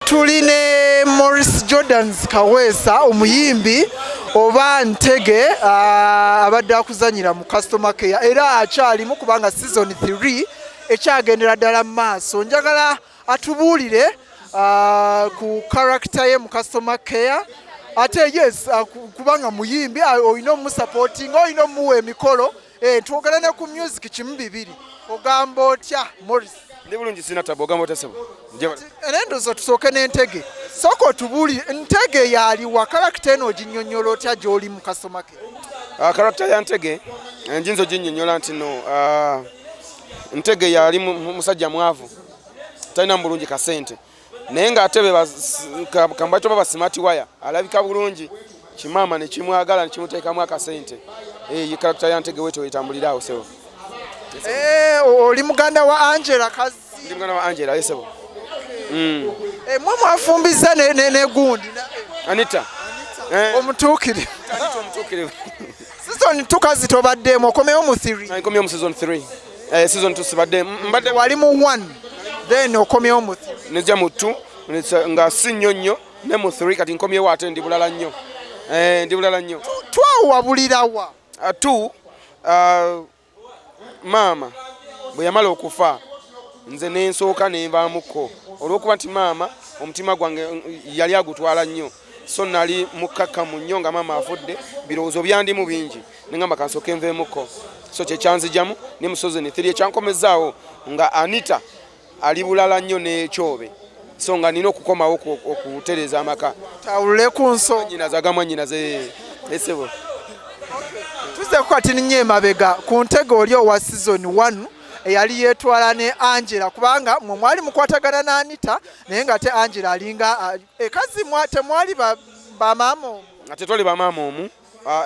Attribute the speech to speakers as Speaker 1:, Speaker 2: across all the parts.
Speaker 1: tuline Morris Jordans Kaweesa omuyimbi oba ntege abadde akuzanyira mu customer care era akyalimu kubanga season 3 ekyagendera ddala mu maaso. Njagala atubuulire ku character ye mu customer care ate yes kubanga muyimbi olina omusupporting olina omuwa emikolo twogera ne ku music kimu bibiri ogamba otya Morris?
Speaker 2: Ndi bulungi sina tabo ogamba otya sebo?
Speaker 1: Endozo tusooke n'entege sooka otubuulire ntege yaliwa character eno oginnyonnyola otya gy'oli mu customer care?
Speaker 2: Character ya ntege njinza oginnyonnyola nti no ntege yali musajja mwavu talina mu bulungi kasente naye ng'ate kambacho baba smart wire alabika bulungi kimama ne kimwagala ne kimuteekamu akasente. Ye character ya ntege weto etambulirawo sebo.
Speaker 1: Oli muganda wa Angela kazi?
Speaker 2: Ndi muganda wa Angela yesebo.
Speaker 1: Mwe mwafumbiza ne gundi
Speaker 2: Anita.
Speaker 1: Omutuukire.
Speaker 2: Anita omutuukire.
Speaker 1: Season 2 kazi tobaddemu okomeyo mu 3.
Speaker 2: Nkomyeyo mu season 3. Season 2 sibadde mbadde
Speaker 1: wali mu 1 then okomyeyo mu 3.
Speaker 2: Nejja mu 2 nga si nnyo ne mu 3 kati nkomyeyo ate ndi bulala nnyo. Ndi bulala nnyo.
Speaker 1: Twawabulirawa.
Speaker 2: 2 maama bwe yamala okufa nze nensooka nenvaamuko olw'okuba nti maama omutima gwange yali agutwala nnyo so nali mukkakkamu nnyo nga maama afudde birowoozo byandimu bingi neŋŋamba kansooka enveemuko so kyekyanzijamu ne musozi ne 3 ekyankomezaawo nga Anita ali bulala nnyo n'ekyobe so nga nina okukomawo okutereeza amaka
Speaker 1: tawulule ku nso
Speaker 2: nyinaze agamwa nyinaze esebo.
Speaker 1: Tuze kwati ninye emabega ku ntege oli owa season 1 eyali yeetwala ne Angela kubanga mwe mwali mukwatagana na Anita naye nga te Angela alinga ekazi temwali bamaama omu.
Speaker 2: Ate twali bamaama omu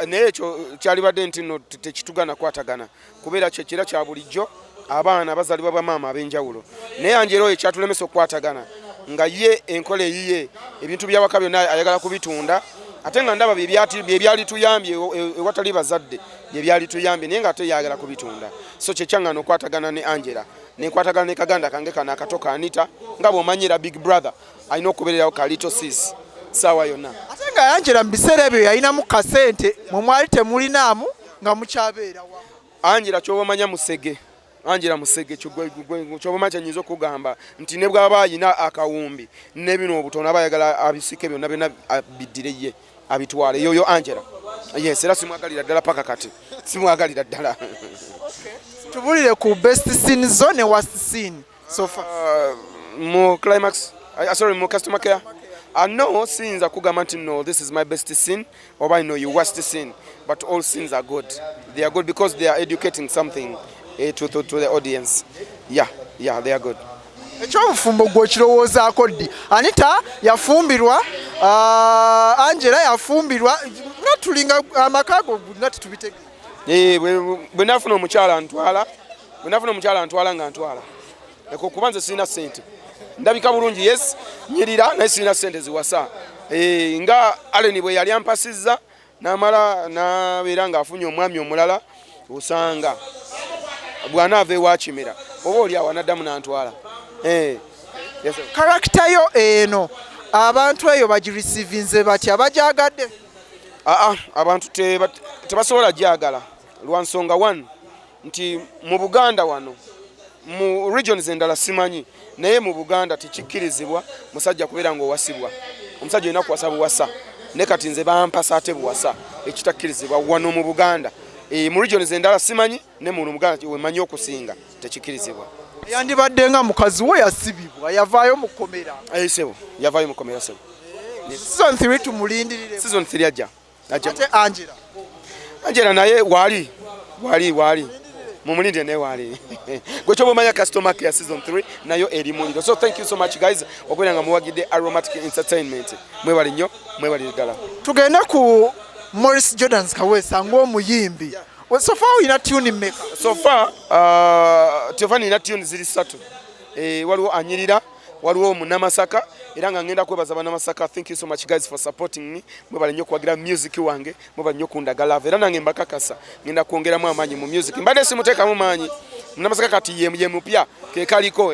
Speaker 2: naye ekyo kyalibadde nti no tekitugana kwatagana kubeera kyekira kya bulijjo abaana bazalibwa bamaama ab'enjawulo naye Angela oyo kyatulemesa okukwatagana nga ye enkola eyiye ebintu byawaka byonna ayagala kubitunda ate nga ndaba byebyali tuyambye ewatali bazadde byebyali tuyambye naye nga ate yagala kubitunda so kyekyangana okwatagana ne Angela nenkwatagana ne kaganda kange kana akatoka Anita nga bw'omanyira big brother alina okubeererawo ka little sis saawa yonna.
Speaker 1: Ate nga Angela mu biseera ebyo yalinamu kasente mwe mwali temulinaamu nga mukyabeerawa.
Speaker 2: Angela ky'oba omanya musege Angela musege ky'oba omanya kyenyinza okugamba nti ne bw'aba ayina akawumbi ne bino obutono aba ayagala abisike byonna byonna biddire ye abitwale yoyo Angela. Yes, era simwagalira ddala paka kati simwagalira ddala.
Speaker 1: Tubulire ku best scene zo ne worst scene so far.
Speaker 2: Mu climax sorry mu customer care no scenes akugamba nti no this is my best scene or I know your worst scene but all scenes are good. They are good because they are educating something to the audience. Yeah they are good.
Speaker 1: Ekyobufumbo gwo kirowoozaako ddi? Anita yafumbirwa Angela yafumbirwa nga tulinga amakago nga tetubitegeera.
Speaker 2: Bwe nafuna omukyala ntwala nga ntwala eko kuba nze sirina ssente ndabika bulungi yes nyirira naye sirina ssente ziwasa nga Aleni bwe yali ampasizza n'amala n'abeera ng'afunye omwami omulala osanga bw'anaava ewakimera oba oli awo anaddamu n'antwala.
Speaker 1: Character yo eno abantu eyo bagirecevinze batya bajagadde?
Speaker 2: Abantu tebasobola gyagala lwa nsonga 1 nti mu Buganda wano mu regions endala simanyi naye mu Buganda tekikkirizibwa musajja kubeera ng'owasibwa omusajja olina kuwasa buwasa ne kati nze bampasa ate buwasa ekitakkirizibwa wano mu Buganda mu regions endala simanyi ne mu Buganda wemanyi okusinga tekikkirizibwa.
Speaker 1: Yandibadde nga mukazi we yasibibwa yavaayo mu kkomera.
Speaker 2: Sebo yavaayo mu kkomera sebo.
Speaker 1: Season 3 tumulindirire.
Speaker 2: Season 3 ajja.
Speaker 1: Ate Angela
Speaker 2: naye wali mumulinde naye wali gwe kyoba omanya customer care season 3 nayo eri muliro. So thank you so much guys okubeera nga muwagidde Aromatic Entertainment. Mwebali nnyo mwebali ddala.
Speaker 1: Tugenda ku Morris Jordans Kaweesa ng'omuyimbi. So far ina tune maker.
Speaker 2: So far Tiffany ina tune ziri 3. Waliwo anyirira waliwo Munamasaka era nga ngenda kwebaza Banamasaka. Thank you so much guys for supporting me. Mwebali nnyo kwagira music wange mwebali nnyo kundagala era nange mbakakasa ngenda kwongeramu amaanyi mu music mbadde simuteekamu maanyi Munamasaka kati ye mupya ke kaliko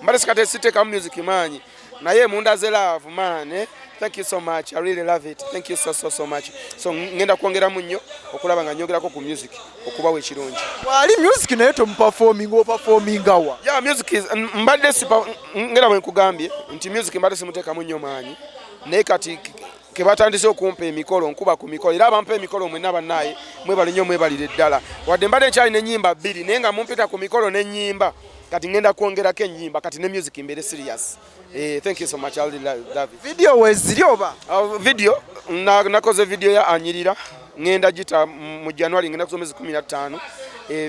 Speaker 2: mbadde sikate siteekamu music maanyi naye mundaze love man. Thank you so much. I really love it. Thank you so much. So ngenda kwongera munnyo okulaba nga nyogerako ku music okubawo ekirungi.
Speaker 1: Wali music naye tomu performing wa.
Speaker 2: Yeah, music is mbadde sipa ngenda bwe nkugambye nti music mbadde simuteeka munnyo maanyi. Naye kati ke batandise okumpa emikolo nkuba ku mikolo era abampa emikolo mwenna bannaye mwebale nnyo mwebalire ddala. Wadde mbadde nkyali n'ennyimba bbiri naye nga mumpita ku mikolo n'ennyimba kati ngenda kwongerako ennyimba kati ne music mbere serious. Thank you so much. I really love it.
Speaker 1: Video weziri oba?
Speaker 2: Video nakoze video ya Anyirira ngenda gita mu January ngenda ku mwezi 15.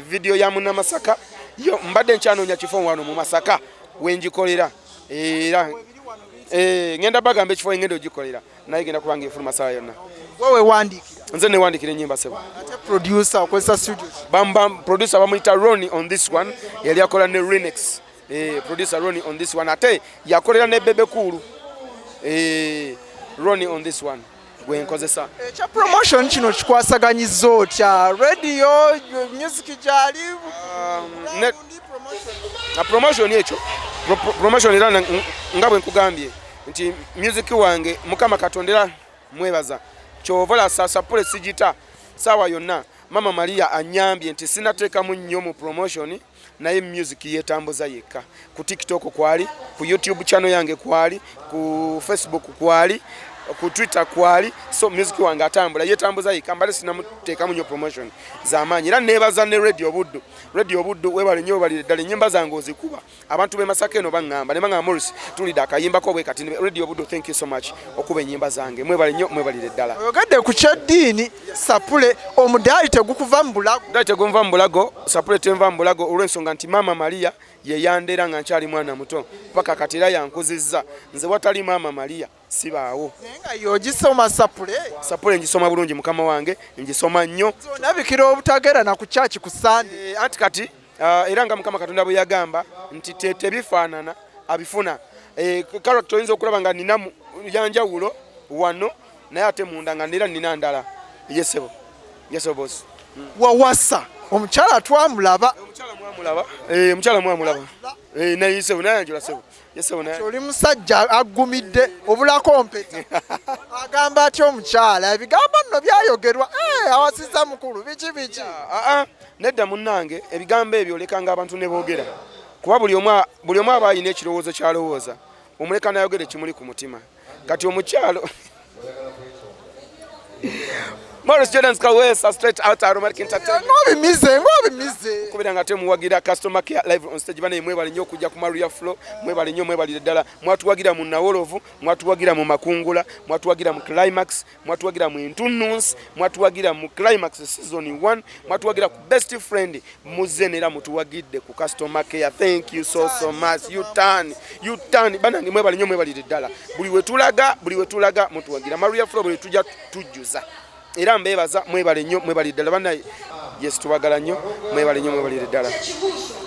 Speaker 2: Video ya Munamasaka yo mbadde nkyanoonya kifo wano mu Masaka wenjikolera era ngenda bagambe kifo ngendo gikolera naye genda kubanga efuluma saa yonna.
Speaker 1: Wewe wandikira?
Speaker 2: Nze ne wandikira ennyimba sebo.
Speaker 1: Ate producer okozesa studio?
Speaker 2: Bam producer bamuyita Ronnie on this one yali akola ne remix. Producer Ronnie on this one ate yakolera ne Bebe Kulu. Ronnie on this one gwenkozesa.
Speaker 1: Cha promotion kino kikwasaganyiza otya radio music jali
Speaker 2: promotion ekyo promotion era nga bwe nkugambye nti music wange Mukama Katondera mwebaza kyovola sapule sigita sawa yonna Mama Maria anyambye nti sinateeka mu nnyo mu promotion naye music yetambuza yekka ku TikTok kwali ku YouTube channel yange kwali ku Facebook kwali ku Twitter kwali so music wange atambula yetambuza yekka mbale sinamuteeka mu nnyo promotion z'amaanyi era nebaza ne Radio Buddu webale nnyo bali ddala ennyimba zange ozikuba abantu be Masaka eno baŋŋamba ne baŋŋamba Morris tulida akayimbako bwe kati Radio Buddu thank you so much okuba ennyimba zange mwebale nnyo mwebalire ddala.
Speaker 1: Oyogadde ku kyaddiini sapule omudaali tegukuva mu bulago.
Speaker 2: Omudaali tegunva mu bulago sapule tenva mu bulago olw'ensonga nti Mama Maria ye yandera nga nkyali mwana muto paka kati era yankuzizza nze watali Mama Maria sibaawo.
Speaker 1: Nenga yogisoma
Speaker 2: sapule ngisoma bulungi mukama wange ngisoma nnyo.
Speaker 1: Nabikira obutagera na ku church ku Sunday.
Speaker 2: Anti kati era nga Mukama Katonda bwe yagamba nti tebifaanana abifuna. Character oyinza okulaba nga nina yanjawulo wano naye ate munda nga nera nina ndala. Yesebo boss.
Speaker 1: Wawasa omukyala twamulaba.
Speaker 2: Omukyala mwamulaba. Naye yesebo naye anjula sebo. Yesebo naye.
Speaker 1: Oli musajja agumidde obulako mpeta. Agamba ati omukyala ebigambo nno byayogerwa awasiza mukulu biki.
Speaker 2: Nedda munnange ebigambo ebyo olekanga abantu ne boogera. Kuba buli omu aba alina ekirowoozo kyalowooza. Omuleka nayogere kimuli ku mutima. Kati omukyalo Morris Jordan's Kawesa straight out Aromatic Entertainment.
Speaker 1: Ngobi
Speaker 2: kubira nga temuwagira customer care live on stage bana mwebale nnyo kujja ku Maria Flow mwebale nnyo mwebale ddala mwatuwagira mu Nawolovu mwatuwagira mu Makungula mwatuwagira mu Climax mwatuwagira mu Intununs mwatuwagira mu Climax season 1 mwatuwagira ku Best Friend muzenera mutuwagidde ku customer care. Thank you so much. You turn bana mwebale nnyo mwebale ddala buli wetulaga mutuwagira Maria Flow buli tujja tujjuza era mbebaza mwebale nnyo mwebale ddala bana yes tubagala nnyo mwebale nnyo mwebale ddala.